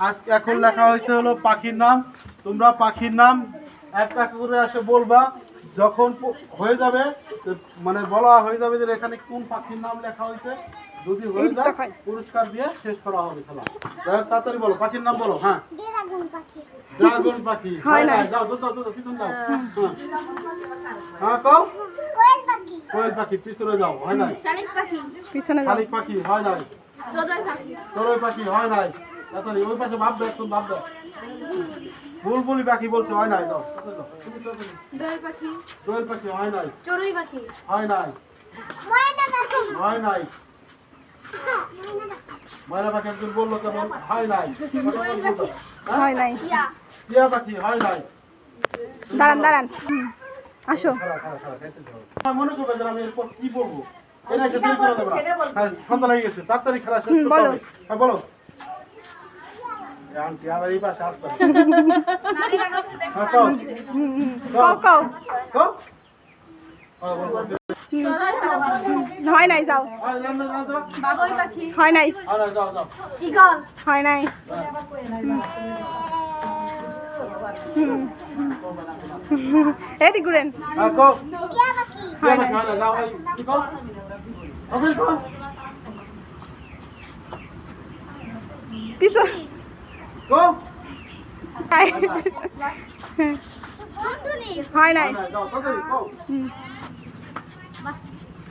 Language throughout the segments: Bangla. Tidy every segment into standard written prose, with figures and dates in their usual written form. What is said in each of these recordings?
আজকে এখন লেখা হয়েছে হলো পাখির নাম। তোমরা পাখির নাম একটা করে এসে বলবা, যখন হয়ে যাবে মানে বলা হয়ে যাবে যে এখানে কোন পাখির নাম লেখা হয়েছে, যদি হয়ে যায় পুরস্কার দিয়ে শেষ করা হবে খেলা। তাড়াতাড়ি বলো পাখির নাম বলো। হ্যাঁ, ড্রাগন পাখি হয় না। যাও পিছন যাও। হ্যাঁ কও কোয়েল পাখি পিছনে যাও। হয় নাই। শালিক পাখি হয় নাই। চড়ুই পাখি হয় নাই। তাড়াতাড়ি ওই পাশে ভাববে, একটু ভাববে। বুলবুলি পাখি বলছে হয় নাই। যাও দোয়েল পাখি হয় নাই। চড়ুই পাখি হয় নাই। হয় নাই। ময়না পাখি একজন বললো কেমন হয় নাই। হয় নাই। টিয়া পাখি হয় নাই। দাঁড়ান আসো। মনে করবে যে আমি এরপর কি বলবো, এটা এসে বের করে দেবে না। হ্যাঁ, সন্ধ্যা লেগে গেছে, তাড়াতাড়ি খেলা শেষ করতে হবে। হ্যাঁ বলো। আন্টি আবার এই পাশে আসবে। হয় নাই। যাও। হয় নাই। হয় নাই। এদিক ঘুরেন। পিছন হয় নাই।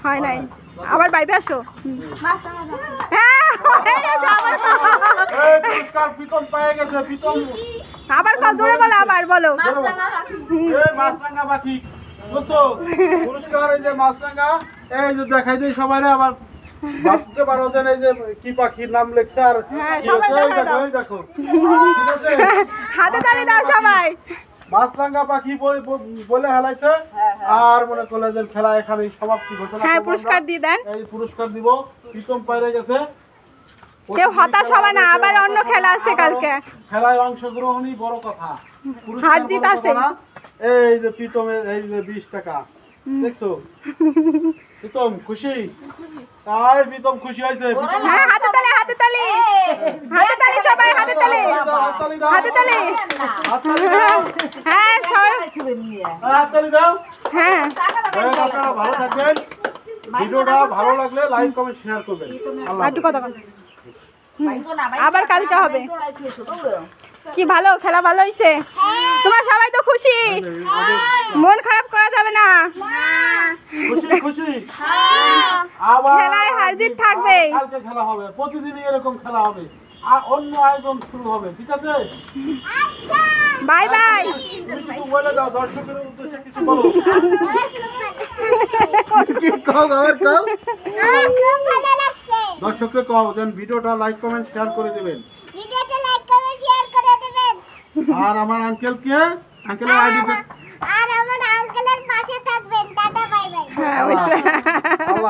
হয় নাই। আবার বাইরে আসো। আবার জোরে বলো। আবার বলো। মাছরাঙা পাখি বুঝছো? পুরস্কার এই যে মাছরাঙা, এই যে দেখাই দিই সবাই। আবার ভাবতে পারো যে এই যে কি পাখির নাম লেখছে আর দেখো। হাতে তালি দাও সবাই। মাছরাঙা পাখি বলে হেলাইছে। আর মনে করলে যে খেলা এখানে সমাপ্তি ঘোষণা। হ্যাঁ, পুরস্কার দিয়ে দেন। এই পুরস্কার দিব। প্রীতম পাইরে গেছে। কেউ হতাশ হবে না, আবার অন্য খেলা আছে কালকে। খেলায় অংশগ্রহণই বড় কথা। হার জিত আছে। এই যে প্রীতমের এই যে 20 টাকা দেখছো? প্রীতম খুশি? আর প্রীতম খুশি হয়েছে। হ্যাঁ, হাতে তালি। হাতে তালি সবাই। হাতে তালি। হাতে তালি। হ্যাঁ সবাই হাততালি দাও। হ্যাঁ, আপনারা ভালো থাকবেন। ভিডিওটা ভালো লাগলে লাইক কমেন্ট শেয়ার করবেন। আবার কালকে হবে। কি ভালো খেলা, ভালো হয়েছে। তোমরা সবাই তো খুশি, মন খারাপ করা যাবে না। খুশি খেলায় হার জিত থাকবে। কালকে খেলা হবে, প্রতিদিনই এরকম খেলা হবে। আর অন্য আয়োজন শুরু হবে, ঠিক আছে? Bye bye. কিছু বলে দাও দর্শকের উদ্দেশ্যে, কিছু বলো। দর্শককে কও যেন ভিডিওটা লাইক কমেন্ট শেয়ার করে দেবেন। আর আমার আঙ্কেলের আইডি আর আমার আঙ্কেলের পাশে থাকবেন। Tata bye bye. হ্যাঁ,